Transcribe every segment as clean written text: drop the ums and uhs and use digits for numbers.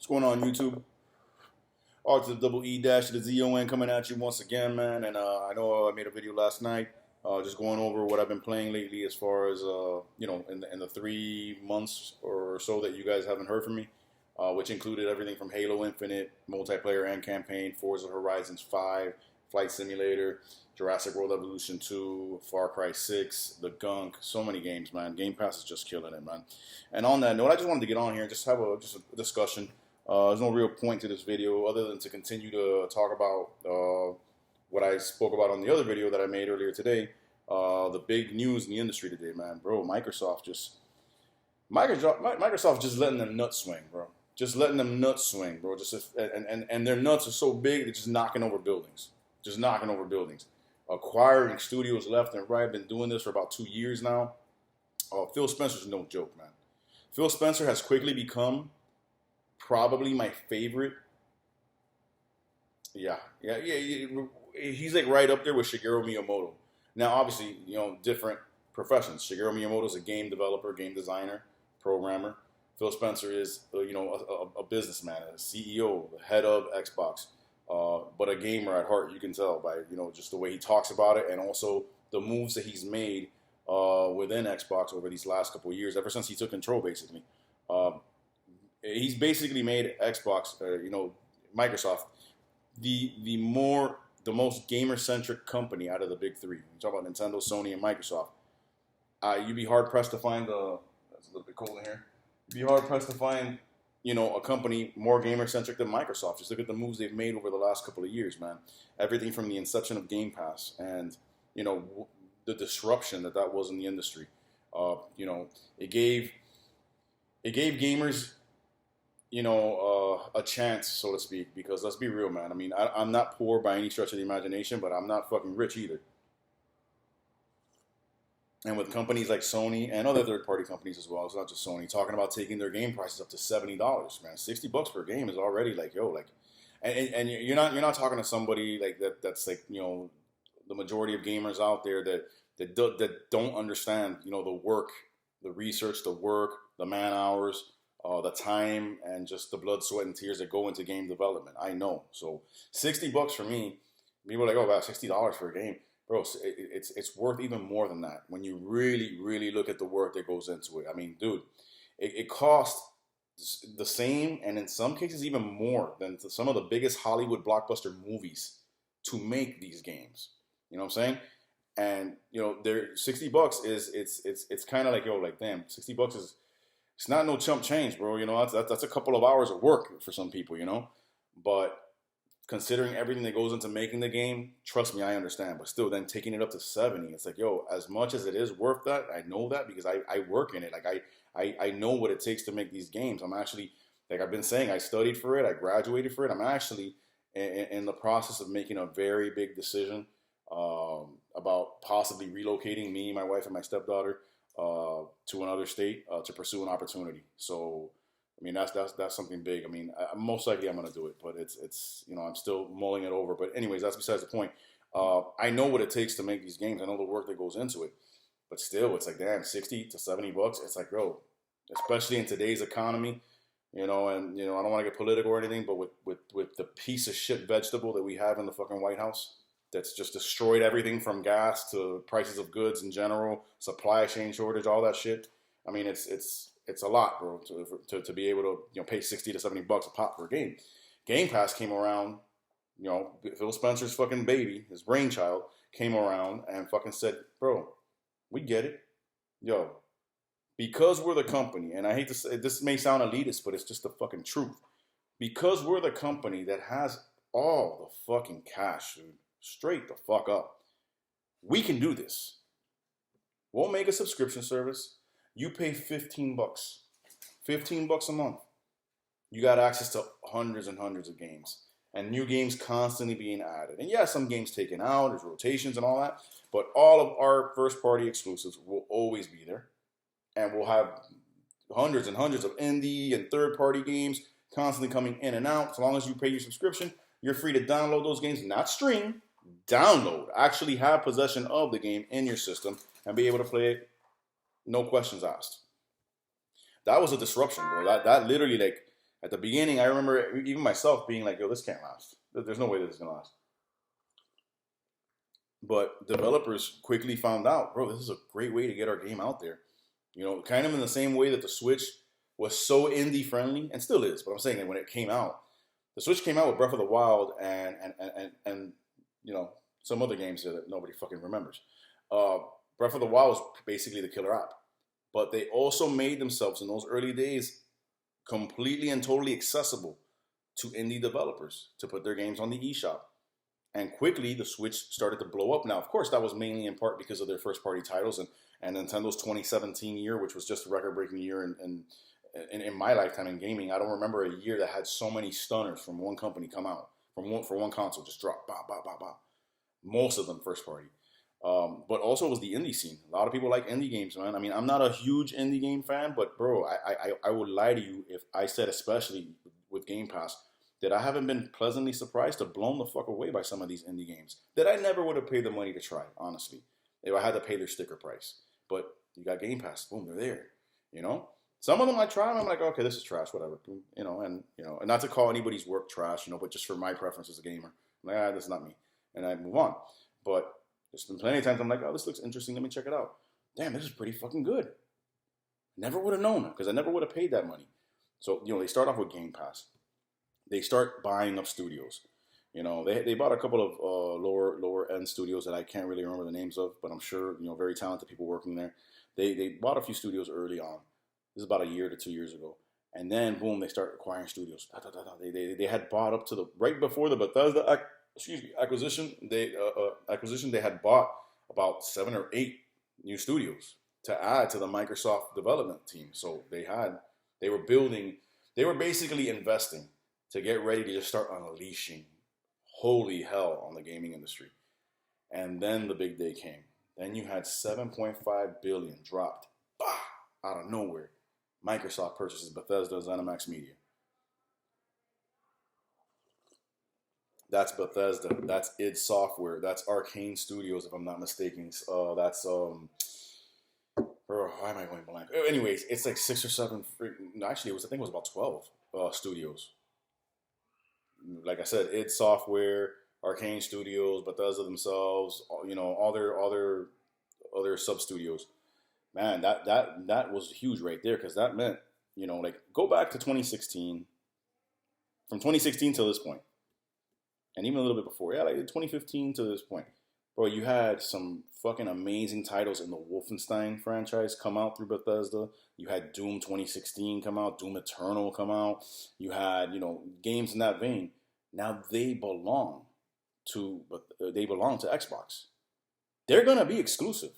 What's going on, YouTube? R to the double E dash to the ZON coming at you once again, man. And I know I made a video last night, just going over what I've been playing lately, as far as in the 3 months or so that you guys haven't heard from me, which included everything from Halo Infinite, multiplayer and campaign, Forza Horizons 5, Flight Simulator, Jurassic World Evolution 2, Far Cry 6, The Gunk, so many games, man. Game Pass is just killing it, man. And on that note, I just wanted to get on here and just have a discussion. There's no real point to this video other than to continue to talk about what I spoke about on the other video that I made earlier today. The big news in the industry today, man, bro. Microsoft just letting them nuts swing, bro. Just letting them nuts swing, bro. And their nuts are so big they're just knocking over buildings. Just knocking over buildings. Acquiring studios left and right. Been doing this for about 2 years now. Phil Spencer's no joke, man. Phil Spencer has quickly become probably my favorite. Yeah. He's like right up there with Shigeru Miyamoto. Now, obviously, different professions. Shigeru Miyamoto is a game developer, game designer, programmer. Phil Spencer is, a businessman, a CEO, the head of Xbox, but a gamer at heart. You can tell by, just the way he talks about it, and also the moves that he's made within Xbox over these last couple of years, ever since he took control, basically. He's basically made Xbox, Microsoft, the most gamer-centric company out of the big three. You talk about Nintendo, Sony, and Microsoft. You'd be hard-pressed to find that's a little bit cold in here. You'd be hard-pressed to find, a company more gamer-centric than Microsoft. Just look at the moves they've made over the last couple of years, man. Everything from the inception of Game Pass and, the disruption that was in the industry. It gave gamers, a chance, so to speak, because let's be real, man. I mean, I'm not poor by any stretch of the imagination, but I'm not fucking rich either. And with companies like Sony and other third-party companies as well, it's not just Sony, talking about taking their game prices up to $70, man. $60 per game is already and you're not talking to somebody like that. That's like, the majority of gamers out there that don't understand, the work, the research, the work, the man hours, the time, and just the blood, sweat, and tears that go into game development. I know. So $60 for me, people are like, oh, wow, $60 for a game. Bro, it's worth even more than that when you really, really look at the work that goes into it. I mean, dude, it costs the same, and in some cases even more than some of the biggest Hollywood blockbuster movies to make these games. You know what I'm saying? And they're $60 is it's kind of like, damn, $60 is, it's not no chump change, bro. That's a couple of hours of work for some people, But considering everything that goes into making the game, trust me, I understand. But still, then taking it up to 70, it's like, as much as it is worth that, I know that because I work in it. Like I know what it takes to make these games. I'm actually, like I've been saying, I studied for it, I graduated for it. I'm actually in the process of making a very big decision about possibly relocating me, my wife, and my stepdaughter to another state to pursue an opportunity. So, I mean, that's something big. I mean, most likely I'm going to do it, but it's I'm still mulling it over. But anyways, that's besides the point. I know what it takes to make these games. I know the work that goes into it. But still, it's like, damn, $60 to $70. It's like, bro, especially in today's economy, and I don't want to get political or anything, but with the piece of shit vegetable that we have in the fucking White House, that's just destroyed everything from gas to prices of goods in general, supply chain shortage, all that shit. I mean, it's a lot, bro, to be able to pay $60 to $70 a pop for a game. Game Pass came around, Phil Spencer's fucking baby, his brainchild, came around and fucking said, bro, we get it, because we're the company, and I hate to say this may sound elitist, but it's just the fucking truth. Because we're the company that has all the fucking cash, dude. Straight the fuck up. We can do this. We'll make a subscription service. You pay $15. $15 a month. You got access to hundreds and hundreds of games. And new games constantly being added. And yeah, some games taken out, there's rotations and all that. But all of our first party exclusives will always be there. And we'll have hundreds and hundreds of indie and third party games constantly coming in and out. As long as you pay your subscription, you're free to download those games, not stream. Download, actually have possession of the game in your system and be able to play it, no questions asked. That was a disruption, bro. That literally, At the beginning, I remember even myself being like, "Yo, this can't last. There's no way this is gonna last." But developers quickly found out, bro, this is a great way to get our game out there. You know, kind of in the same way that the Switch was so indie friendly and still is. But I'm saying that when it came out, the Switch came out with Breath of the Wild and you know, some other games that nobody fucking remembers. Uh, Breath of the Wild was basically the killer app. But they also made themselves in those early days completely and totally accessible to indie developers to put their games on the eShop. And quickly, the Switch started to blow up. Now, of course, that was mainly in part because of their first-party titles and Nintendo's 2017 year, which was just a record-breaking year in my lifetime in gaming. I don't remember a year that had so many stunners from one company come out, for one console, just drop, bop, bop, bop, bop. Most of them first-party. But also it was the indie scene. A lot of people like indie games, man. I mean, I'm not a huge indie game fan, but bro, I would lie to you if I said, especially with Game Pass, that I haven't been pleasantly surprised or blown the fuck away by some of these indie games that I never would have paid the money to try, honestly, if I had to pay their sticker price. But you got Game Pass, boom, they're there, you know? Some of them I try and I'm like, okay, this is trash, whatever, and not to call anybody's work trash, but just for my preference as a gamer, I'm like, that's not me, and I move on. But there's been plenty of times I'm like, oh, this looks interesting, let me check it out. Damn, this is pretty fucking good. Never would have known it because I never would have paid that money. So, they start off with Game Pass. They start buying up studios. They bought a couple of lower end studios that I can't really remember the names of, but I'm sure, very talented people working there. They bought a few studios early on. This is about a year to 2 years ago. And then, boom, they start acquiring studios. They had bought up to right before the Bethesda acquisition. They had bought about 7 or 8 new studios to add to the Microsoft development team. So they were basically investing to get ready to just start unleashing holy hell on the gaming industry. And then the big day came. Then you had $7.5 billion dropped, out of nowhere. Microsoft purchases Bethesda, ZeniMax Media. That's Bethesda. That's id Software. That's Arcane Studios, if I'm not mistaken. That's why am I going blank? Anyways, it's like 6 or 7. Actually, I think it was about 12 studios. Like I said, id Software, Arcane Studios, Bethesda themselves, all their sub studios. Man, that was huge right there, because that meant, go back to 2016. From 2016 till this point, and even a little bit before, like 2015 to this point, bro, you had some fucking amazing titles in the Wolfenstein franchise come out through Bethesda. You had Doom 2016 come out, Doom Eternal come out. You had, games in that vein. Now they belong to Xbox. They're gonna be exclusive.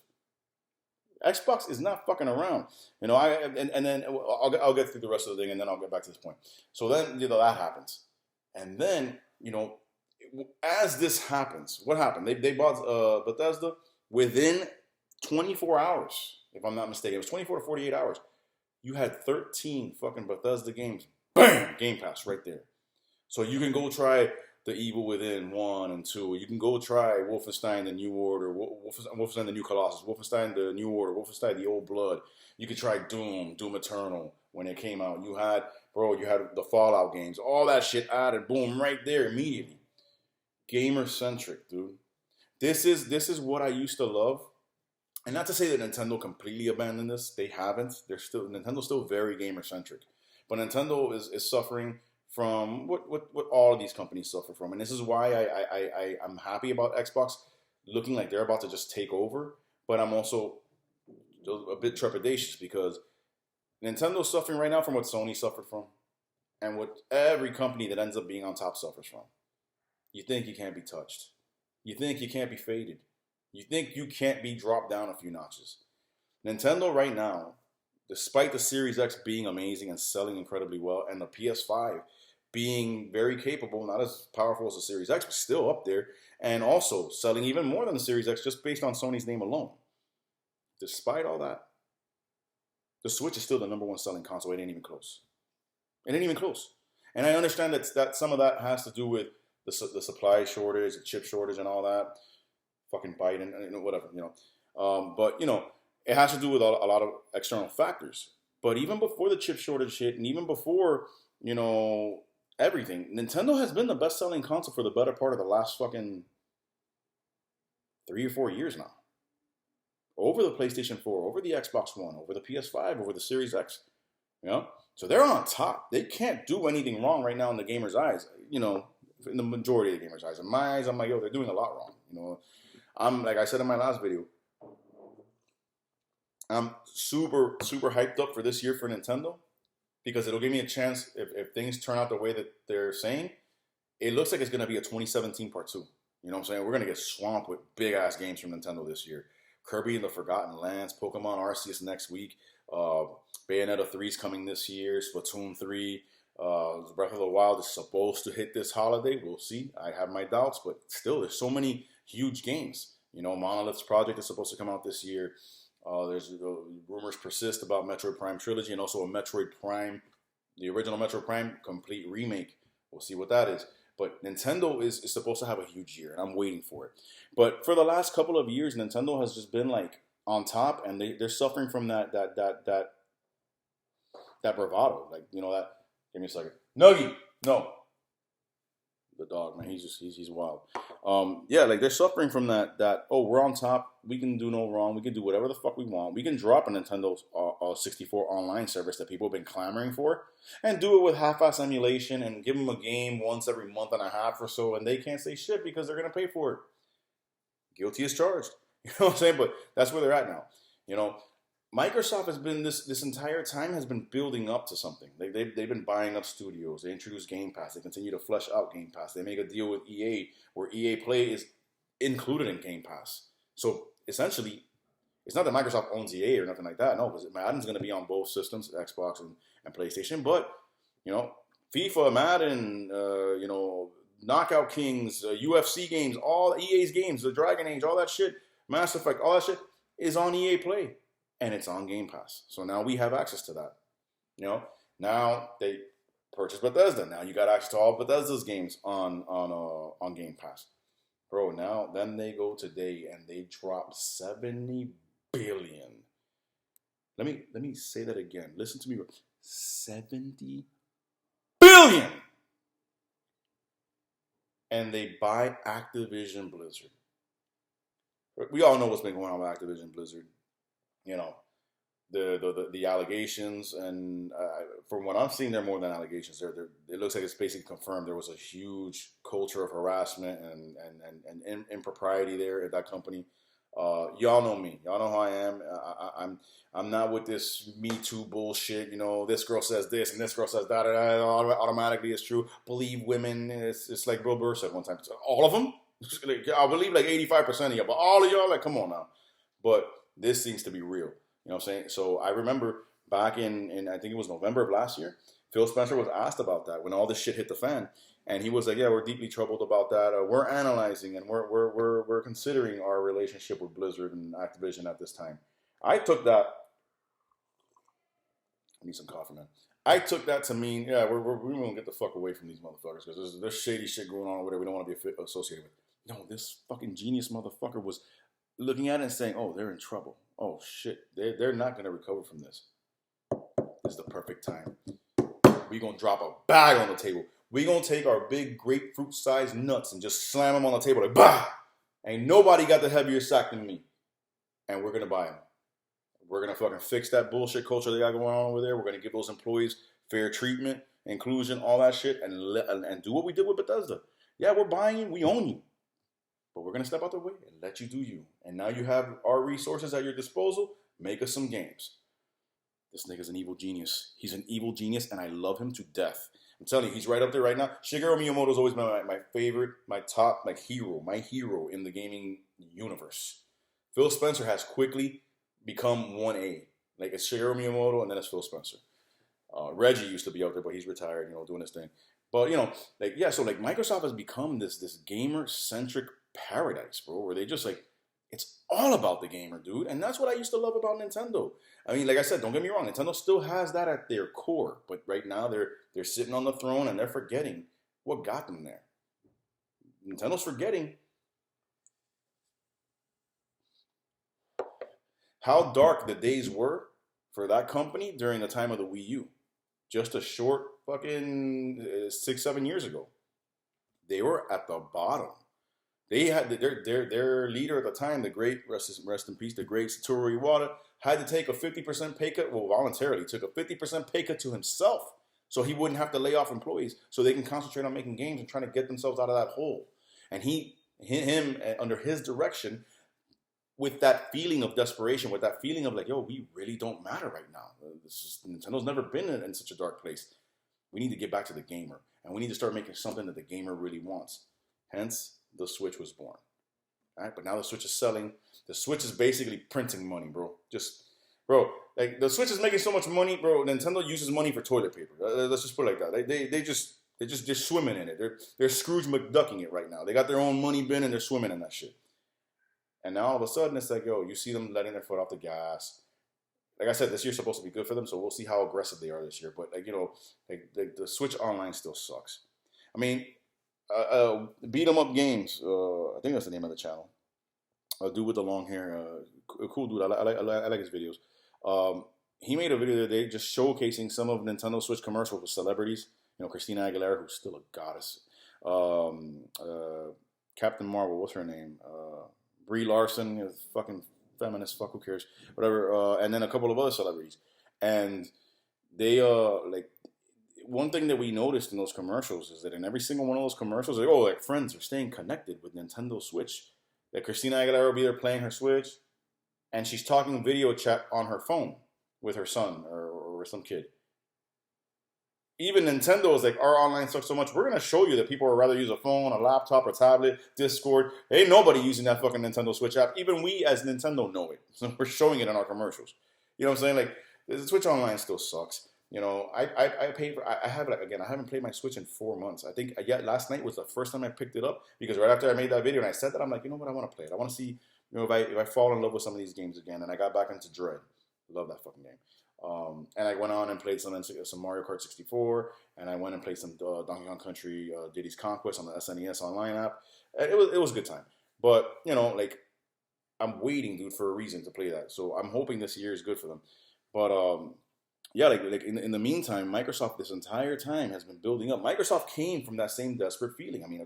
Xbox is not fucking around. And then I'll get through the rest of the thing, and then I'll get back to this point. So then, that happens, and then, as this happens, what happened? They bought Bethesda within 24 hours, if I'm not mistaken. It was 24 to 48 hours. You had 13 fucking Bethesda games. Bam! Game Pass right there. So you can go try The Evil Within 1 and 2. You can go try Wolfenstein The New Order, Wolfenstein The New Colossus, Wolfenstein The New Order, Wolfenstein The Old Blood. You could try Doom Eternal when it came out. You had the Fallout games. All that shit added, boom, right there immediately. Gamer-centric, dude. This is what I used to love. And not to say that Nintendo completely abandoned this. They haven't. Nintendo's still very gamer-centric. But Nintendo is suffering from what all of these companies suffer from. And this is why I'm happy about Xbox looking like they're about to just take over. But I'm also a bit trepidatious because Nintendo's suffering right now from what Sony suffered from. And what every company that ends up being on top suffers from. You think you can't be touched. You think you can't be faded. You think you can't be dropped down a few notches. Nintendo right now, despite the Series X being amazing and selling incredibly well, and the PS5 being very capable, not as powerful as the Series X, but still up there, and also selling even more than the Series X just based on Sony's name alone. Despite all that, the Switch is still the number one selling console. It ain't even close. It ain't even close. And I understand that some of that has to do with the supply shortage, the chip shortage, and all that. Fucking Biden, whatever, But, it has to do with a lot of external factors. But even before the chip shortage hit, and even before you know, everything. Nintendo has been the best-selling console for the better part of the last fucking 3 or 4 years now. Over the PlayStation 4, over the Xbox One, over the PS5, over the Series X. You know, so they're on top. They can't do anything wrong right now in the gamer's eyes. You know, in the majority of the gamer's eyes. In my eyes, I'm like, yo, they're doing a lot wrong. You know, I'm like I said in my last video, I'm super super hyped up for this year for Nintendo because it'll give me a chance if things turn out the way that they're saying. It looks like it's gonna be a 2017 part two. You know what I'm saying? We're gonna get swamped with big ass games from Nintendo this year. Kirby and the Forgotten Lands, Pokemon Arceus next week, uh, Bayonetta 3 is coming this year, Splatoon 3, Breath of the Wild is supposed to hit this holiday. We'll see. I have my doubts, but still, there's so many huge games. You know, Monolith's Project is supposed to come out this year. There's rumors persist about Metroid Prime Trilogy and also a Metroid Prime, the original Metroid Prime complete remake. We'll see what that is. But Nintendo is supposed to have a huge year, and I'm waiting for it. But for the last couple of years, Nintendo has just been like on top, and they're suffering from that bravado. Like, you know, that. Give me a second. Nuggy, no, the dog, man. He's wild. Yeah, like they're suffering from that. Oh, we're on top. We can do no wrong. We can do whatever the fuck we want. We can drop a Nintendo 64 online service that people have been clamoring for, and do it with half-ass emulation, and give them a game once every month and a half or so, and they can't say shit because they're gonna pay for it. Guilty as charged. You know what I'm saying? But that's where they're at now. You know, Microsoft has been this entire time has been building up to something. They've been buying up studios. They introduced Game Pass. They continue to flesh out Game Pass. They make a deal with EA where EA Play is included in Game Pass. So essentially, it's not that Microsoft owns EA or nothing like that. No, because Madden's going to be on both systems, Xbox and PlayStation. But you know, FIFA, Madden, you know, Knockout Kings, UFC games, all EA's games, the Dragon Age, all that shit, Mass Effect, all that shit is on EA Play. And it's on Game Pass. So now we have access to that. You know, now they purchased Bethesda. Now you got access to all Bethesda's games on Game Pass. Bro, now then they go today and they drop 70 billion. Let me say that again. Listen to me. 70 billion. And they buy Activision Blizzard. We all know what's been going on with Activision Blizzard. You know, the allegations, and from what I'm seeing, they're more than allegations. It looks like it's basically confirmed there was a huge culture of harassment and impropriety there at that company. Y'all know me. Y'all know how I am. I'm not with this Me Too bullshit. You know, this girl says this and this girl says that, and automatically it's true. Believe women. It's like Bill Burr said one time. All of them. I believe like 85% of y'all, but all of y'all, like, come on now. But this seems to be real. You know what I'm saying? So I remember back in I think it was November of last year, Phil Spencer was asked about that when all this shit hit the fan. And he was like, yeah, we're deeply troubled about that. We're analyzing and we're considering our relationship with Blizzard and Activision at this time. I took that. I need some coffee, man. I took that to mean, yeah, we're going to get the fuck away from these motherfuckers because there's shady shit going on over there we don't want to be associated with. No, this fucking genius motherfucker was looking at it and saying, oh, they're in trouble. Oh, shit. They're not going to recover from this. This is the perfect time. We're going to drop a bag on the table. We're going to take our big grapefruit-sized nuts and just slam them on the table like, bah! Ain't nobody got the heavier sack than me. And we're going to buy them. We're going to fucking fix that bullshit culture they got going on over there. We're going to give those employees fair treatment, inclusion, all that shit, and do what we did with Bethesda. Yeah, we're buying you. We own you. But we're going to step out the way and let you do you. And now you have our resources at your disposal. Make us some games. This nigga's an evil genius. He's an evil genius, and I love him to death. I'm telling you, he's right up there right now. Shigeru Miyamoto's always been my favorite, my top, my hero in the gaming universe. Phil Spencer has quickly become 1A. Like, it's Shigeru Miyamoto, and then it's Phil Spencer. Reggie used to be out there, but he's retired, doing his thing. But, so Microsoft has become this gamer-centric paradise, bro, where they just, it's all about the gamer, dude. And that's what I used to love about Nintendo. I mean, like I said, don't get me wrong, Nintendo still has that at their core. But right now, they're sitting on the throne, and they're forgetting what got them there. Nintendo's forgetting how dark the days were for that company during the time of the Wii U. Just a short fucking 6, 7 years ago. They were at the bottom. They had their leader at the time, the great rest in peace, the great Satoru Iwata, had to take a 50% pay cut. Well, voluntarily took a 50% pay cut to himself, so he wouldn't have to lay off employees, so they can concentrate on making games and trying to get themselves out of that hole. And him under his direction, with that feeling of desperation, with that feeling of like, yo, we really don't matter right now. Nintendo's never been in such a dark place. We need to get back to the gamer, and we need to start making something that the gamer really wants. Hence, the Switch was born. All right, but now the Switch is selling. The Switch is basically printing money, bro. Bro, like the Switch is making so much money, bro. Nintendo uses money for toilet paper. Let's just put it like that. They're swimming in it. They're Scrooge McDucking it right now. They got their own money bin and they're swimming in that shit. And now all of a sudden it's like, yo, you see them letting their foot off the gas. Like I said, this year's supposed to be good for them, so we'll see how aggressive they are this year. But the Switch Online still sucks. I mean, Beat 'em Up Games. I think that's the name of the channel. A dude with the long hair. A cool dude. I like his videos. He made a video the other day just showcasing some of Nintendo Switch commercials with celebrities. Christina Aguilera, who's still a goddess. Captain Marvel, what's her name? Brie Larson, fucking feminist, fuck, who cares? Whatever. And then a couple of other celebrities. And they, one thing that we noticed in those commercials is that in every single one of those commercials, like friends are staying connected with Nintendo Switch. Like Christina Aguilera will be there playing her Switch, and she's talking video chat on her phone with her son or some kid. Even Nintendo is like, our online sucks so much, we're going to show you that people would rather use a phone, a laptop, a tablet, Discord. Ain't nobody using that fucking Nintendo Switch app. Even we as Nintendo know it. So we're showing it in our commercials. You know what I'm saying? Like, the Switch Online still sucks. I pay for, I have, like, again, I haven't played my Switch in 4 months. I think, last night was the first time I picked it up, because right after I made that video and I said that, I'm like, you know what, I want to play it. I want to see, if I fall in love with some of these games again. And I got back into Dread. Love that fucking game. And I went on and played some Mario Kart 64, and I went and played some Donkey Kong Country Diddy's Conquest on the SNES online app. It was a good time. But, I'm waiting, dude, for a reason to play that. So I'm hoping this year is good for them. But, in the meantime, Microsoft this entire time has been building up. Microsoft came from that same desperate feeling. I mean,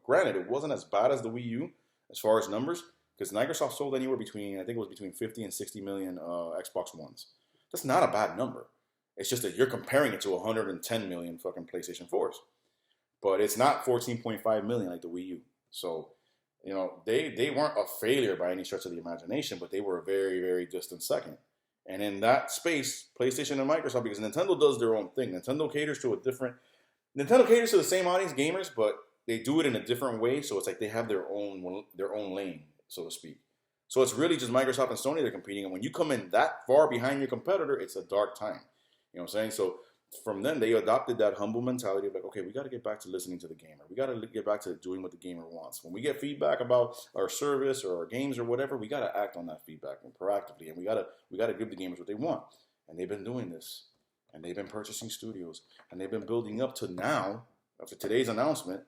granted, it wasn't as bad as the Wii U as far as numbers, because Microsoft sold anywhere between, I think it was between 50 and 60 million Xbox Ones. That's not a bad number. It's just that you're comparing it to 110 million fucking PlayStation 4s. But it's not 14.5 million like the Wii U. So, they weren't a failure by any stretch of the imagination, but they were a very, very distant second. And in that space, PlayStation and Microsoft, because Nintendo does their own thing. Nintendo caters to the same audience, gamers, but they do it in a different way. So it's like they have their own lane, so to speak. So it's really just Microsoft and Sony that are competing. And when you come in that far behind your competitor, it's a dark time. You know what I'm saying? So from then, they adopted that humble mentality of like, okay, we got to get back to listening to the gamer. We got to get back to doing what the gamer wants. When we get feedback about our service or our games or whatever, we got to act on that feedback and proactively. And we got to give the gamers what they want. And they've been doing this. And they've been purchasing studios. And they've been building up to now, after today's announcement,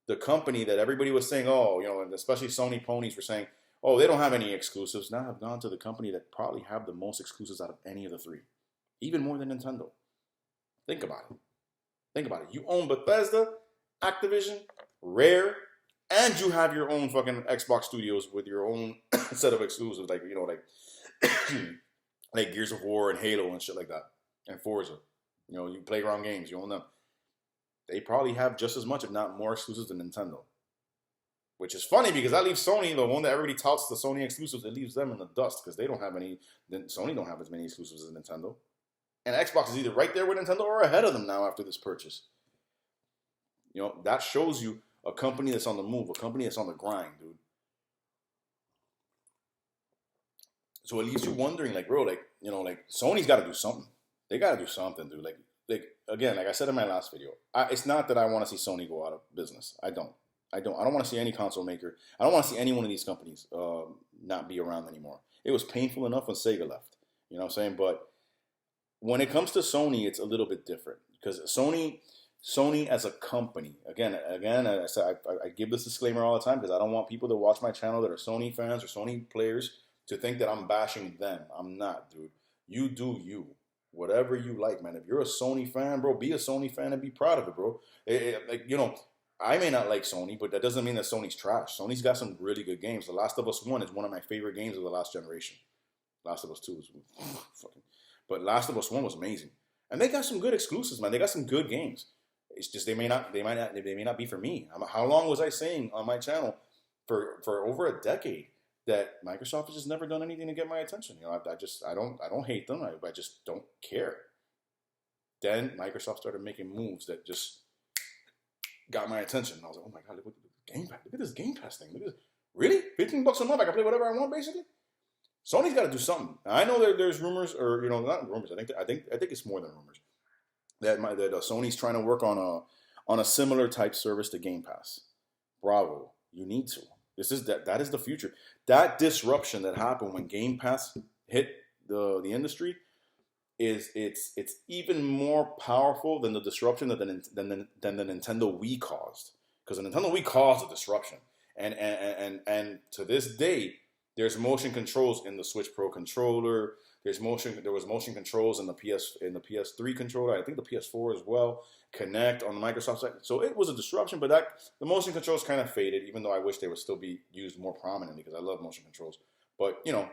the company that everybody was saying, and especially Sony ponies were saying, they don't have any exclusives. Now have gone to the company that probably have the most exclusives out of any of the three. Even more than Nintendo. Think about it. You own Bethesda, Activision, Rare, and you have your own fucking Xbox studios with your own set of exclusives, like like Gears of War and Halo and shit like that, and Forza. You Playground Games, you own them. They probably have just as much, if not more, exclusives than Nintendo. Which is funny because that leaves Sony, the one that everybody touts the Sony exclusives, it leaves them in the dust because they don't have any. Sony don't have as many exclusives as Nintendo, and Xbox is either right there with Nintendo or ahead of them now after this purchase. That shows you a company that's on the move, a company that's on the grind, dude. So it leaves you wondering, like, bro, Sony's got to do something. They got to do something, dude. Again, like I said in my last video, it's not that I want to see Sony go out of business. I don't want to see any console maker. I don't want to see any one of these companies not be around anymore. It was painful enough when Sega left. You know what I'm saying? But when it comes to Sony, it's a little bit different. Because Sony as a company, again, I give this disclaimer all the time because I don't want people to watch my channel that are Sony fans or Sony players to think that I'm bashing them. I'm not, dude. You do you. whatever you like, man. If you're a Sony fan, bro, be a Sony fan and be proud of it, bro. Like, you know, I may not like Sony, but that doesn't mean that Sony's trash. Sony's got some really good games. The Last of Us 1 is one of my favorite games of the last generation. Last of Us 2 is fucking, but Last of Us 1 was amazing. And they got some good exclusives, man. They got some good games. It's just they may not be for me. How long was I saying on my channel for over a decade that Microsoft has just never done anything to get my attention? You know, I don't hate them. I just don't care. Then Microsoft started making moves that just got my attention. And I was like, oh my god, look at the Game Pass. Look at this Game Pass thing. Look at this. Really? $15 a month, I can play whatever I want, basically. Sony's got to do something. I know there's rumors, or you know, not rumors. I think it's more than rumors that Sony's trying to work on a similar type service to Game Pass. Bravo, you need to. That is the future. That disruption that happened when Game Pass hit the industry it's even more powerful than the disruption than the Nintendo Wii caused. Because the Nintendo Wii caused a disruption, and to this day, there's motion controls in the Switch Pro controller. There was motion controls in the PS3 controller. I think the PS4 as well. Kinect on the Microsoft side. So it was a disruption, but the motion controls kind of faded. Even though I wish they would still be used more prominently because I love motion controls. But you know,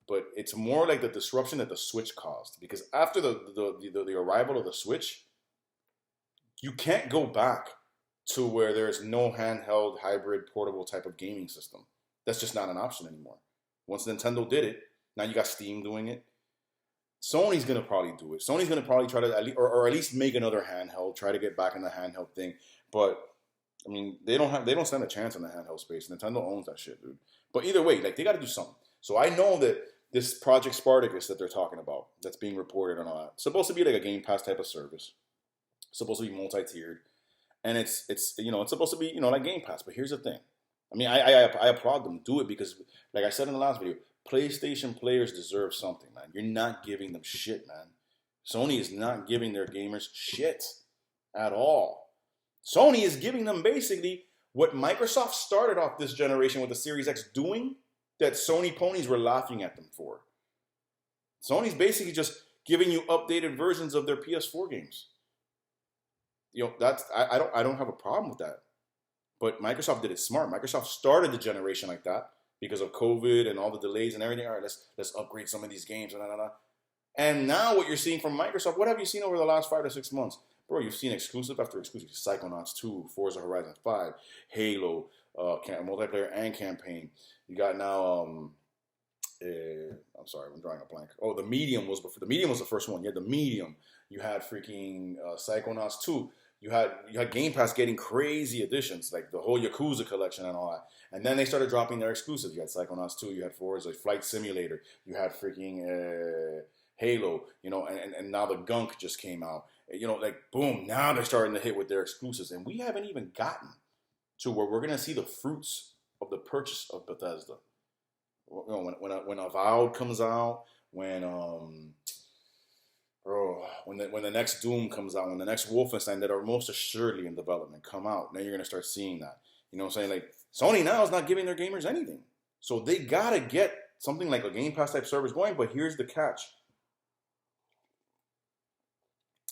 but it's more like the disruption that the Switch caused. Because after the arrival of the Switch, you can't go back to where there is no handheld, hybrid, portable type of gaming system. That's just not an option anymore. Once Nintendo did it, now you got Steam doing it. Sony's gonna probably do it. Sony's gonna probably try to, or at least make another handheld, try to get back in the handheld thing. But I mean, they don't stand a chance in the handheld space. Nintendo owns that shit, dude. But either way, like they got to do something. So I know that this Project Spartacus that they're talking about, that's being reported and all that, it's supposed to be like a Game Pass type of service. It's supposed to be multi-tiered, and it's supposed to be like Game Pass. But here's the thing. I mean, I applaud them. Do it because, like I said in the last video, PlayStation players deserve something, man. You're not giving them shit, man. Sony is not giving their gamers shit at all. Sony is giving them basically what Microsoft started off this generation with the Series X doing that Sony ponies were laughing at them for. Sony's basically just giving you updated versions of their PS4 games. You know, that's I don't have a problem with that. But Microsoft did it smart. Microsoft started the generation like that because of COVID and all the delays and everything. All right, let's upgrade some of these games. And now what you're seeing from Microsoft, what have you seen over the last 5 to 6 months? Bro, you've seen exclusive after exclusive. Psychonauts 2, Forza Horizon 5, Halo, multiplayer and campaign. You got now, I'm sorry, I'm drawing a blank. Oh, The Medium was the first one. You had The Medium. You had freaking Psychonauts 2. You had Game Pass getting crazy additions, like the whole Yakuza collection and all that. And then they started dropping their exclusives. You had Psychonauts 2, you had Forza, Flight Simulator, you had freaking Halo, and now the Gunk just came out. Like, boom, now they're starting to hit with their exclusives. And we haven't even gotten to where we're going to see the fruits of the purchase of Bethesda. When Avowed comes out, when the next Doom comes out, when the next Wolfenstein that are most assuredly in development come out, then you're going to start seeing that. You know what I'm saying? Like, Sony now is not giving their gamers anything. So they got to get something like a Game Pass type service going, but here's the catch.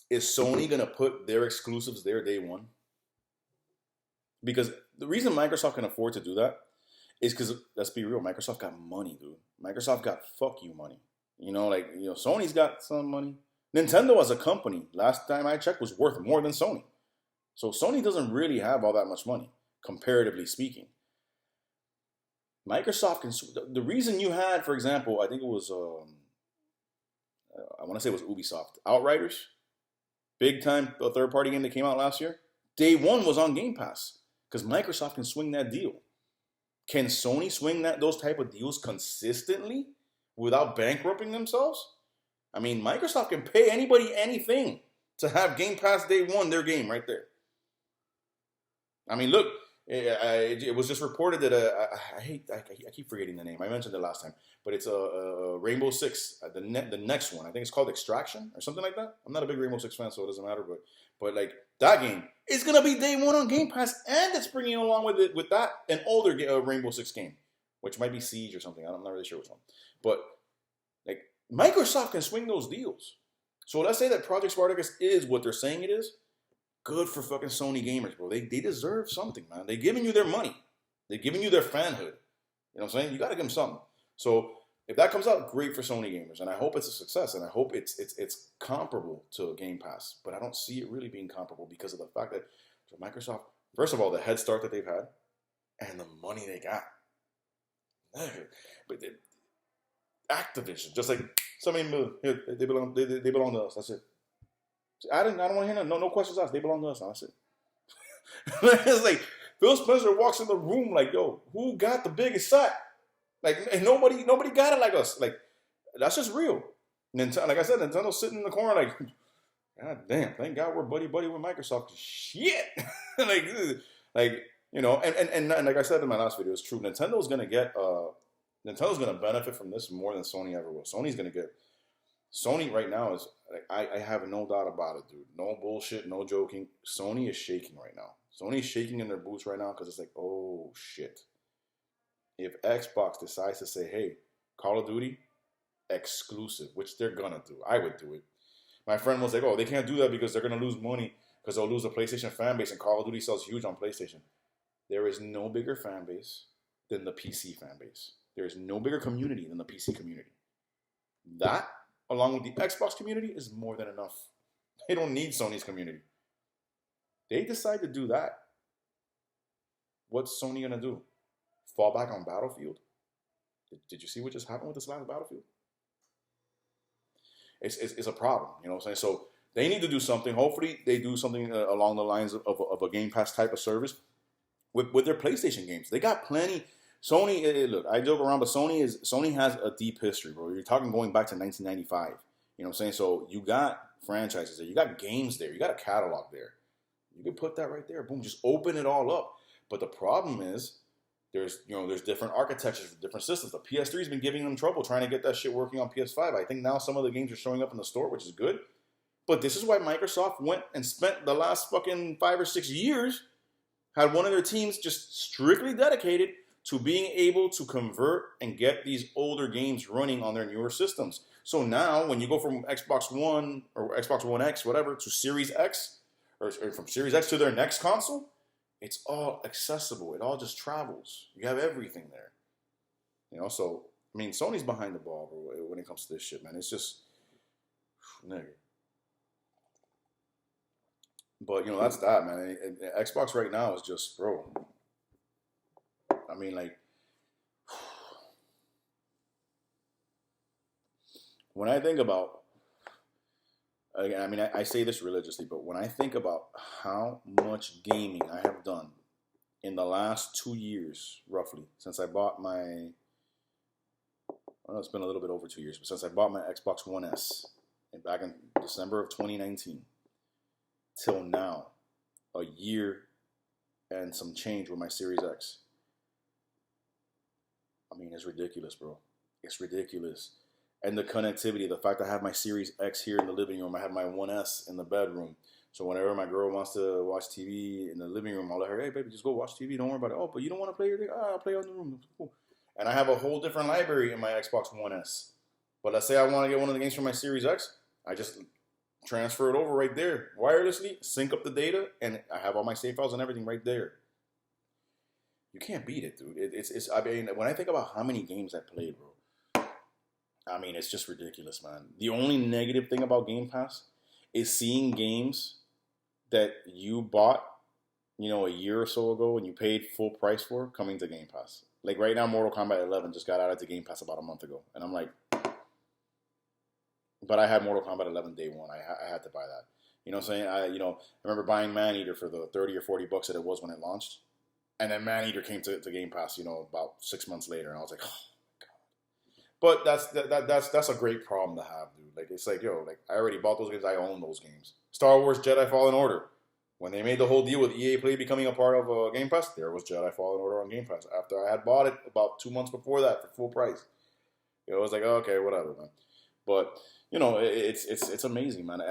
Is Sony going to put their exclusives there day one? Because the reason Microsoft can afford to do that is because, let's be real, Microsoft got money, dude. Microsoft got fuck you money. Sony's got some money. Nintendo as a company, last time I checked, was worth more than Sony. So Sony doesn't really have all that much money, comparatively speaking. Microsoft can... The reason you had, for example, I think it was... I want to say it was Ubisoft. Outriders. Big time third-party game that came out last year. Day one was on Game Pass. Because Microsoft can swing that deal. Can Sony swing those type of deals consistently without bankrupting themselves? I mean, Microsoft can pay anybody anything to have Game Pass day one, their game right there. I mean, look, it was just reported that I keep forgetting the name. I mentioned it last time, but it's a Rainbow Six, the next one. I think it's called Extraction or something like that. I'm not a big Rainbow Six fan, so it doesn't matter. But like that game is gonna be day one on Game Pass, and it's bringing along with that an older Rainbow Six game, which might be Siege or something. I'm not really sure which one, but like Microsoft can swing those deals. So let's say that Project Spartacus is what they're saying it is. Good for fucking Sony gamers, bro. They deserve something, man. They're giving you their money. They're giving you their fanhood. You know what I'm saying? You got to give them something. So if that comes out, great for Sony gamers, and I hope it's a success, and I hope it's comparable to Game Pass. But I don't see it really being comparable because of the fact that Microsoft, first of all, the head start that they've had, and the money they got. But Activision, just like somebody here, they belong to us. That's it. I don't want to hear no questions asked. They belong to us. That's it. It's like Phil Spencer walks in the room like, yo, who got the biggest sack? Like, and nobody got it like us. Like, that's just real. Nintendo, like I said, Nintendo's sitting in the corner like, God damn, thank God we're buddy with Microsoft. Shit. like, you know, and like I said in my last video, it's true. Nintendo's gonna benefit from this more than Sony ever will. Sony right now is like, I have no doubt about it, dude. No bullshit, no joking. Sony is shaking right now. Sony's shaking in their boots right now because it's like, oh shit. If Xbox decides to say, hey, Call of Duty exclusive, which they're gonna do, I would do it. My friend was like, oh, they can't do that because they're gonna lose money because they'll lose the PlayStation fan base, and Call of Duty sells huge on PlayStation. There is no bigger fan base than the PC fan base. There is no bigger community than the PC community. That, along with the Xbox community, is more than enough. They don't need Sony's community. They decide to do that. What's Sony gonna do? Fall back on Battlefield? Did you see what just happened with this last Battlefield? It's a problem, you know what I'm saying? So they need to do something. Hopefully they do something along the lines of a Game Pass type of service with their PlayStation games. They got plenty. Sony, look, I joke around, but Sony has a deep history, bro. You're talking going back to 1995. You know what I'm saying? So you got franchises there. You got games there. You got a catalog there. You can put that right there. Boom, just open it all up. But the problem is there's different architectures for different systems. The PS3 has been giving them trouble trying to get that shit working on PS5. I think now some of the games are showing up in the store, which is good. But this is why Microsoft went and spent the last fucking 5 or 6 years, had one of their teams just strictly dedicated to being able to convert and get these older games running on their newer systems. So now when you go from Xbox One or Xbox One X, whatever, to Series X, or from Series X to their next console, it's all accessible. It all just travels. You have everything there. You know, so, I mean, Sony's behind the ball, bro, when it comes to this shit, man. It's just, nigga. But, you know, that's that, man. Xbox right now is just, bro. I mean, like, when I think about, I mean, I say this religiously, but when I think about how much gaming I have done in the last 2 years, roughly, since I bought my, well, it's been a little bit over 2 years, but since I bought my Xbox One S back in December of 2019 till now, a year and some change with my Series X. I mean, it's ridiculous, bro. It's ridiculous. And the connectivity, the fact I have my Series X here in the living room, I have my 1S in the bedroom. So whenever my girl wants to watch TV in the living room, I'll let her, hey, baby, just go watch TV. Don't worry about it. Oh, but you don't want to play your thing? Ah, I'll play on the room. Cool. And I have a whole different library in my Xbox One S. But let's say I want to get one of the games from my Series X. I just transfer it over right there wirelessly, sync up the data, and I have all my save files and everything right there. You can't beat it, dude. It's. I mean, when I think about how many games I played, bro, I mean, it's just ridiculous, man. The only negative thing about Game Pass is seeing games that you bought, you know, a year or so ago and you paid full price for coming to Game Pass. Like right now, Mortal Kombat 11 just got added to Game Pass about a month ago, and I'm like, but I had Mortal Kombat 11 day one. I had to buy that. You know what I'm saying? I remember buying Maneater for the $30 or $40 that it was when it launched, and then Maneater came to Game Pass, you know, about 6 months later, and I was like, oh. But that's a great problem to have, dude. Like, it's like, yo, like, I already bought those games. I own those games. Star Wars Jedi Fallen Order. When they made the whole deal with EA Play becoming a part of Game Pass, there was Jedi Fallen Order on Game Pass. After I had bought it about 2 months before that for full price. It was like, okay, whatever, man. But, you know, it's amazing, man.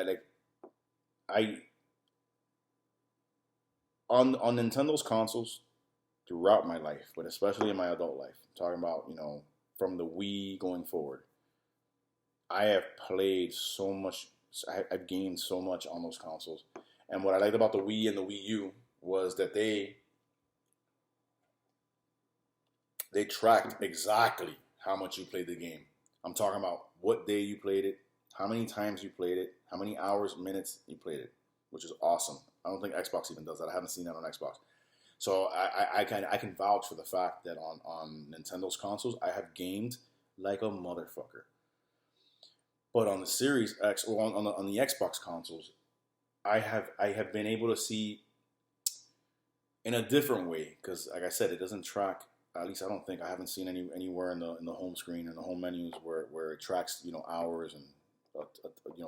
On Nintendo's consoles throughout my life, but especially in my adult life, I'm talking about, you know, from the Wii going forward, I have played so I've gained so much on those consoles. And what I liked about the Wii and the Wii U was that they tracked exactly how much you played the game. I'm talking about what day you played it, how many times you played it, how many hours, minutes you played it, which is awesome. I don't think Xbox even does that. I haven't seen that on Xbox. So I can vouch for the fact that on Nintendo's consoles, I have gamed like a motherfucker. But on the Series X or on the Xbox consoles, I have been able to see in a different way because, like I said, it doesn't track. At least I don't think I haven't seen anywhere in the home screen and the home menus where it tracks hours and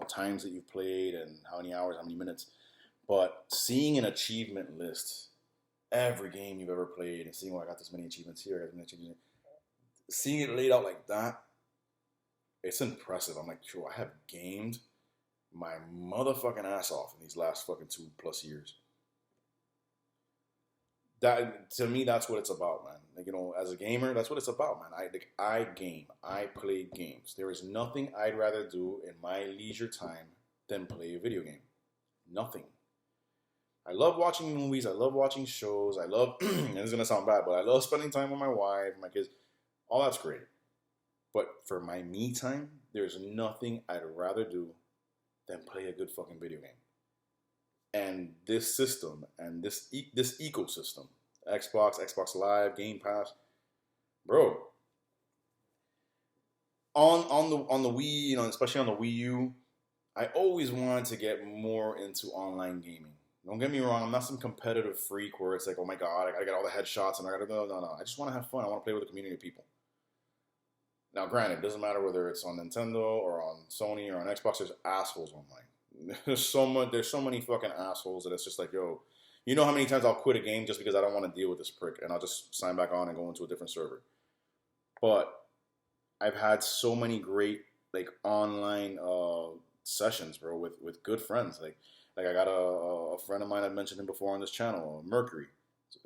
times that you've played and how many hours, how many minutes. But seeing an achievement list, every game you've ever played, and seeing, I got this many achievements here, I got this many achievements here, seeing it laid out like that, it's impressive. I'm like, sure, I have gamed my motherfucking ass off in these last fucking 2+ years. That, to me, that's what it's about, man. Like, as a gamer, that's what it's about, man. I game. I play games. There is nothing I'd rather do in my leisure time than play a video game. Nothing. I love watching movies. I love watching shows. I love, and it's gonna sound bad, but I love spending time with my wife, my kids. All that's great. But for my me time, there's nothing I'd rather do than play a good fucking video game. And this system and this ecosystem, Xbox Live, Game Pass, bro. On the Wii, especially on the Wii U, I always wanted to get more into online gaming. Don't get me wrong, I'm not some competitive freak where it's like, oh my god, I gotta get all the headshots and I gotta no. I just want to have fun. I want to play with a community of people. Now, granted, it doesn't matter whether it's on Nintendo or on Sony or on Xbox. There's assholes online. There's so many fucking assholes that it's just like, yo, you know how many times I'll quit a game just because I don't want to deal with this prick, and I'll just sign back on and go into a different server. But I've had so many great online sessions, bro, with good friends. Like I got a friend of mine, I've mentioned him before on this channel, Mercury.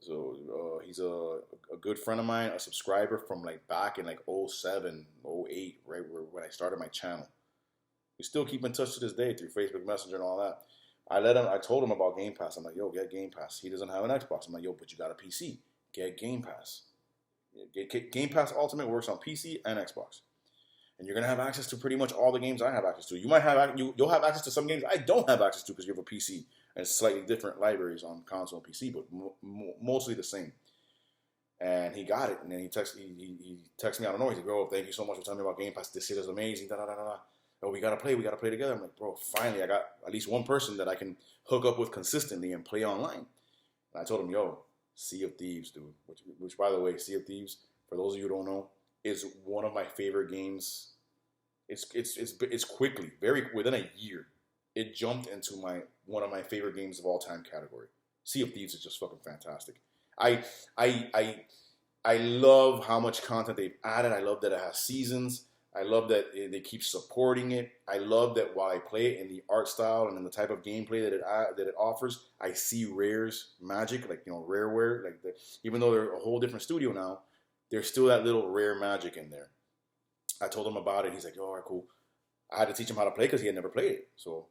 So he's a good friend of mine, a subscriber from back in 07, 08, right when I started my channel. We still keep in touch to this day through Facebook Messenger and all that. I told him about Game Pass. I'm like, yo, get Game Pass. He doesn't have an Xbox. I'm like, yo, but you got a PC. Get Game Pass. Game Pass Ultimate works on PC and Xbox. And you're gonna have access to pretty much all the games I have access to. You'll have access to some games I don't have access to because you have a PC and slightly different libraries on console and PC, but mostly the same. And he got it, and then he texted me out of nowhere. He's like, "Bro, thank you so much for telling me about Game Pass. This shit is amazing." Da da da da. Oh, we gotta play together. I'm like, bro, finally, I got at least one person that I can hook up with consistently and play online. And I told him, yo, Sea of Thieves, dude. Which by the way, Sea of Thieves, for those of you who don't know, is one of my favorite games. It's quickly, within a year, it jumped into one of my favorite games of all time category. Sea of Thieves is just fucking fantastic. I love how much content they've added. I love that it has seasons. I love that they keep supporting it. I love that while I play it in the art style and in the type of gameplay that it offers, I see Rare's magic, Rareware. Even though they're a whole different studio now, there's still that little Rare magic in there. I told him about it. He's like, "Oh, all right, cool." I had to teach him how to play because he had never played it. So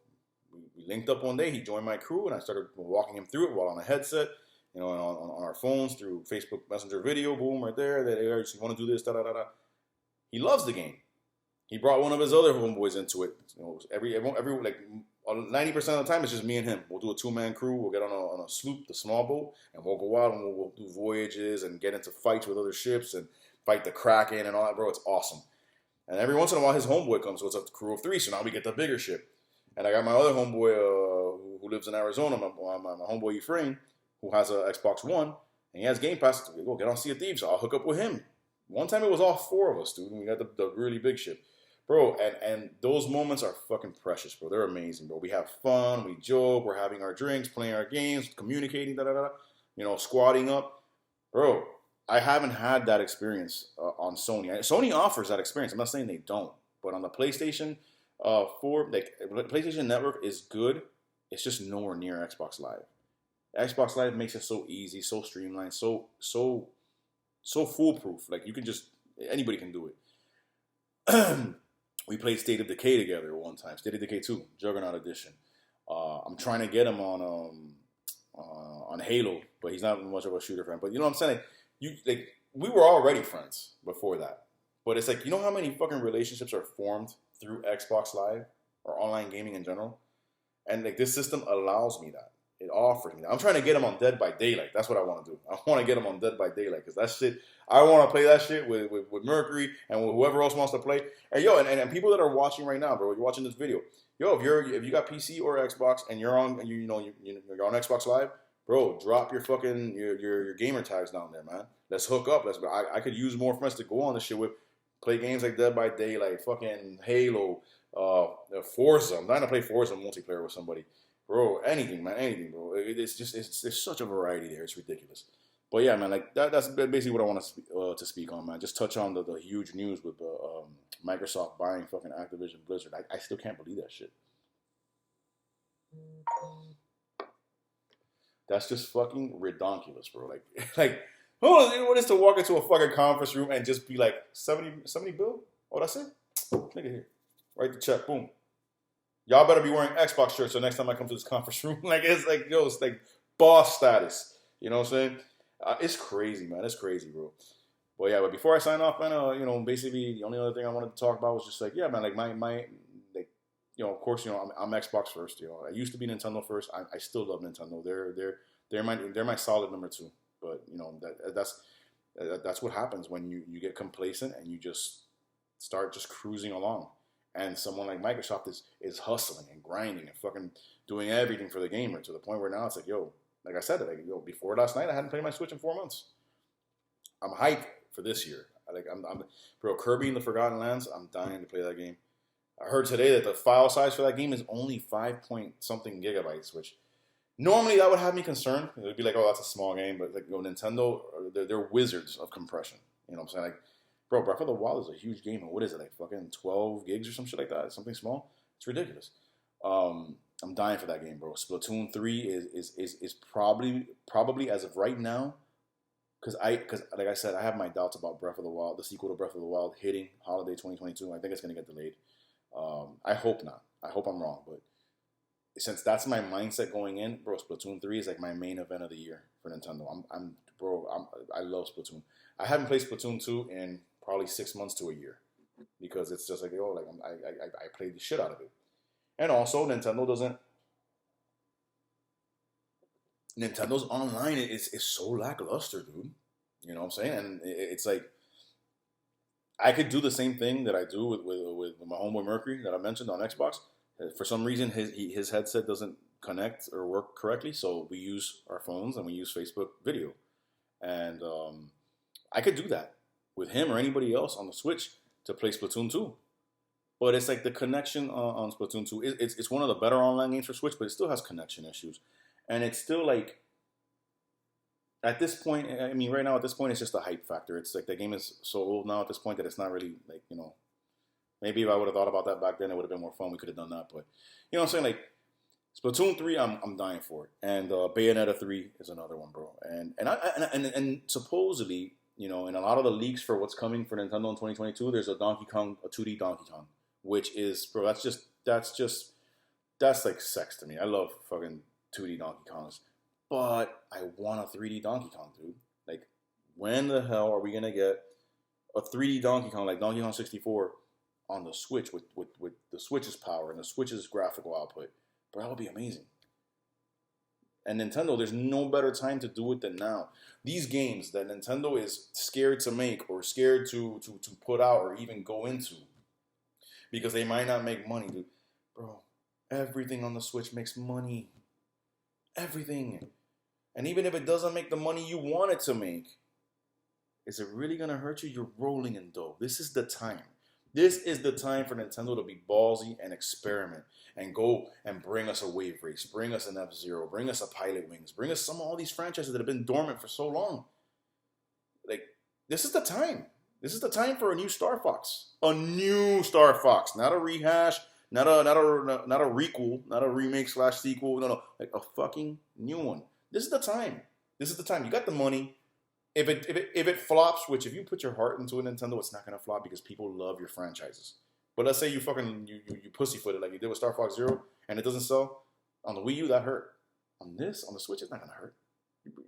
we linked up one day. He joined my crew, and I started walking him through it while on a headset, on our phones through Facebook Messenger video. Boom, right there. That you want to do this? Da da da da. He loves the game. He brought one of his other homeboys into it. Every 90% of the time, it's just me and him. We'll do a 2-man crew. We'll get on a sloop, the small boat, and we'll go out and we'll do voyages and get into fights with other ships and fight the Kraken and all that, bro. It's awesome. And every once in a while, his homeboy comes, so it's a crew of 3. So now we get the bigger ship. And I got my other homeboy who lives in Arizona, my homeboy Ephraim, who has an Xbox One, and he has Game Pass. We go get on Sea of Thieves. So I'll hook up with him. One time it was all 4 of us, dude, and we got the really big ship. Bro, and those moments are fucking precious, bro. They're amazing, bro. We have fun, we joke, we're having our drinks, playing our games, communicating, squatting up. Bro, I haven't had that experience on Sony. Sony offers that experience. I'm not saying they don't. But on the PlayStation 4, PlayStation Network is good. It's just nowhere near Xbox Live. Xbox Live makes it so easy, so streamlined, so foolproof. You can anybody can do it. We played State of Decay together one time. State of Decay 2, Juggernaut Edition. I'm trying to get him on Halo, but he's not much of a shooter fan. But you know what I'm saying? Like, we were already friends before that. But it's like, you know how many fucking relationships are formed through Xbox Live or online gaming in general? And like this system allows me that. It offers me that. I'm trying to get him on Dead by Daylight. That's what I want to do. I want to get him on Dead by Daylight because that shit, I want to play that shit with Mercury and with whoever else wants to play. And yo, and people that are watching right now, bro, you're watching this video. Yo, if you got PC or Xbox and you're on and you're on Xbox Live, bro, drop your fucking your gamer tags down there, man. Let's hook up. I could use more friends to go on this shit with. Play games like Dead by Daylight, fucking Halo, Forza. I'm trying to play Forza multiplayer with somebody. Bro, anything, man, anything, bro. It's there's such a variety there. It's ridiculous. But yeah, man, like that's basically what I want to speak on, man. Just touch on the huge news with Microsoft buying fucking Activision Blizzard. I still can't believe that shit. That's just fucking redonkulous, bro. Like what is to walk into a fucking conference room and just be like 70 bill? Oh, that's it? Nigga here. Write the check, boom. Y'all better be wearing Xbox shirts so next time I come to this conference room. Like, it's like, yo, it's like boss status. You know what I'm saying? It's crazy, man. It's crazy, bro. But yeah, but before I sign off, man, basically the only other thing I wanted to talk about was just like, yeah, man, like my like, of course, I'm Xbox first. I used to be Nintendo first. I still love Nintendo. They're my solid number 2. But that's what happens when you get complacent and you just start just cruising along. And someone like Microsoft is hustling and grinding and fucking doing everything for the gamer to the point where now it's like, yo, like I said, before last night I hadn't played my Switch in 4 months. I'm hyped for this year. Bro, Kirby and the Forgotten Lands. I'm dying to play that game. I heard today that the file size for that game is only 5 point something gigabytes, which normally that would have me concerned. It would be like, oh, that's a small game, but like Nintendo, they're wizards of compression. You know what I'm saying? Like, bro, Breath of the Wild is a huge game. What is it, like fucking 12 gigs or some shit like that? Something small? It's ridiculous. I'm dying for that game, bro. Splatoon 3 is probably as of right now, because like I said, I have my doubts about Breath of the Wild, the sequel to Breath of the Wild hitting holiday 2022. I think it's gonna get delayed. I hope not. I hope I'm wrong, but since that's my mindset going in, bro, Splatoon 3 is like my main event of the year for Nintendo. I love Splatoon. I haven't played Splatoon 2 in probably 6 months to a year because it's just like, I played the shit out of it. And also, Nintendo's online is so lackluster, dude. You know what I'm saying? And it's like, I could do the same thing that I do with my homeboy Mercury that I mentioned on Xbox. For some reason, his headset doesn't connect or work correctly, so we use our phones and we use Facebook video. And I could do that with him or anybody else on the Switch to play Splatoon 2. But it's like the connection on Splatoon 2, it's one of the better online games for Switch, but it still has connection issues. And it's still like, at this point, I mean, right now at this point, it's just a hype factor. It's like the game is so old now at this point that it's not really like, maybe if I would have thought about that back then, it would have been more fun. We could have done that. But, you know what I'm saying? Like, Splatoon 3, I'm dying for it. And Bayonetta 3 is another one, bro. And supposedly, in a lot of the leaks for what's coming for Nintendo in 2022, there's a 2D Donkey Kong, which is, bro, that's like sex to me. I love fucking 2D Donkey Kongs. But I want a 3D Donkey Kong, dude. Like, when the hell are we going to get a 3D Donkey Kong, like Donkey Kong 64, on the Switch with the Switch's power and the Switch's graphical output? Bro, that would be amazing. And Nintendo, there's no better time to do it than now. These games that Nintendo is scared to make or scared to put out or even go into because they might not make money, dude. Bro, everything on the Switch makes money. Everything. And even if it doesn't make the money you want it to make, is it really going to hurt you? You're rolling in dough. This is the time. This is the time for Nintendo to be ballsy and experiment and go and bring us a Wave Race, bring us an F-Zero, bring us a Pilot Wings, bring us some of all these franchises that have been dormant for so long. Like, this is the time. This is the time for a new Star Fox. A new Star Fox. Not a rehash, not a requel, not a remake / sequel. No. Like a fucking new one. This is the time. This is the time. You got the money. If it flops, which if you put your heart into a Nintendo, it's not going to flop because people love your franchises. But let's say you fucking you pussyfooted like you did with Star Fox Zero, and it doesn't sell on the Wii U. That hurt. On the Switch, it's not gonna hurt.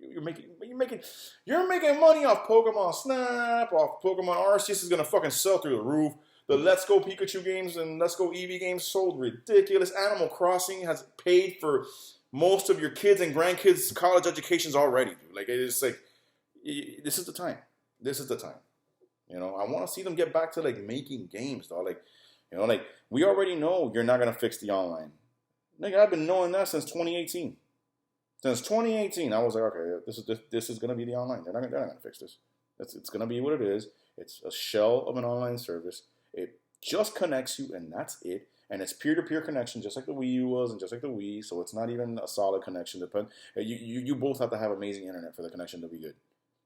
You're making money off Pokemon Snap, off Pokemon Arceus is gonna fucking sell through the roof. The Let's Go Pikachu games and Let's Go Eevee games sold ridiculous. Animal Crossing has paid for most of your kids and grandkids' college educations already, dude. Like it's like this is the time. This is the time. You know, I want to see them get back to like making games, dog. Like, you know, like we already know you're not gonna fix the online. Nigga, I've been knowing that since 2018. Since 2018, I was like, okay, this is gonna be the online. They're not gonna fix this. It's gonna be what it is. It's a shell of an online service. It just connects you, and that's it. And it's peer-to-peer connection, just like the Wii U was, and just like the Wii. So it's not even a solid connection. You both have to have amazing internet for the connection to be good.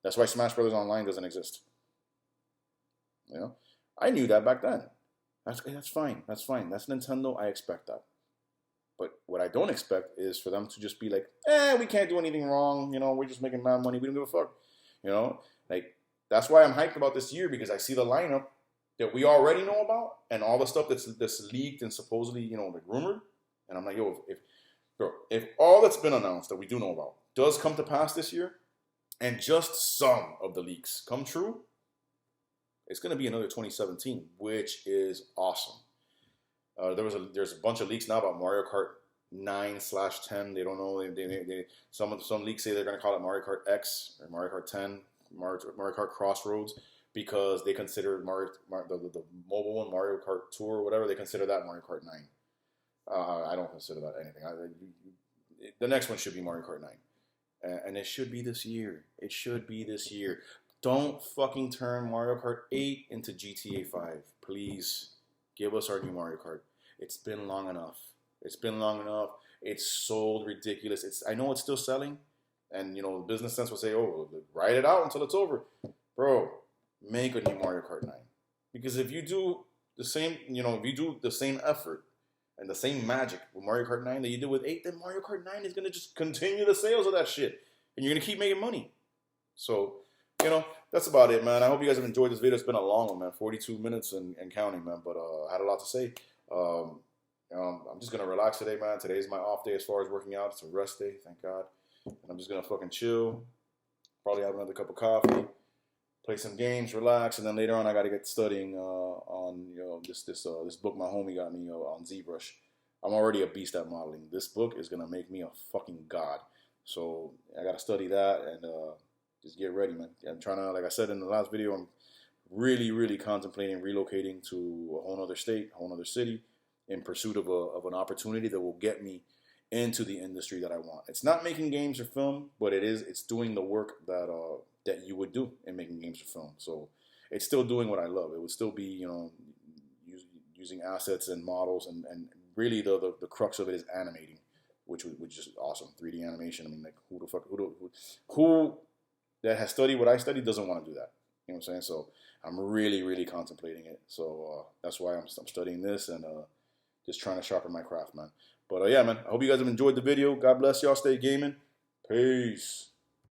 That's why Smash Brothers Online doesn't exist. You know, I knew that back then. That's fine. That's fine. That's Nintendo. I expect that. But what I don't expect is for them to just be like, we can't do anything wrong. You know, we're just making mad money. We don't give a fuck. You know, like that's why I'm hyped about this year, because I see the lineup that we already know about and all the stuff that's leaked and supposedly, you know, like rumored. And I'm like, if all that's been announced that we do know about does come to pass this year, and just some of the leaks come true, it's going to be another 2017, which is awesome. There's a bunch of leaks now about Mario Kart 9/10. They don't know. Some leaks say they're going to call it Mario Kart X or Mario Kart 10, Mario Kart Crossroads, because they consider the mobile one, Mario Kart Tour or whatever, they consider that Mario Kart 9. I don't consider that anything. The next one should be Mario Kart 9. And it should be this year. It should be this year. Don't fucking turn Mario Kart 8 into GTA 5. Please give us our new Mario Kart. It's been long enough. It's been long enough. It's sold ridiculous. I know it's still selling. And, you know, business sense will say, ride it out until it's over. Bro, make a new Mario Kart 9. Because if you do the same, if you do the same effort and the same magic with Mario Kart 9 that you did with 8, then Mario Kart 9 is going to just continue the sales of that shit. And you're going to keep making money. So, that's about it, man. I hope you guys have enjoyed this video. It's been a long one, man. 42 minutes and counting, man. But I had a lot to say. I'm just going to relax today, man. Today's my off day as far as working out. It's a rest day, thank God. And I'm just going to fucking chill. Probably have another cup of coffee. Play some games, relax. And then later on, I got to get studying on this book my homie got me on ZBrush. I'm already a beast at modeling. This book is going to make me a fucking god. So I got to study that and just get ready, man. I'm trying to, like I said in the last video, I'm really, really contemplating relocating to a whole other state, a whole other city in pursuit of an opportunity that will get me into the industry that I want. It's not making games or film, but it's doing the work that you would do in making games or film. So it's still doing what I love. It would still be, using assets and models and really the crux of it is animating, which is awesome. 3D animation. I mean, like who that has studied what I studied doesn't want to do that. You know what I'm saying? So I'm really, really contemplating it. So that's why I'm studying this and just trying to sharpen my craft, man. But yeah, man, I hope you guys have enjoyed the video. God bless y'all. Stay gaming. Peace.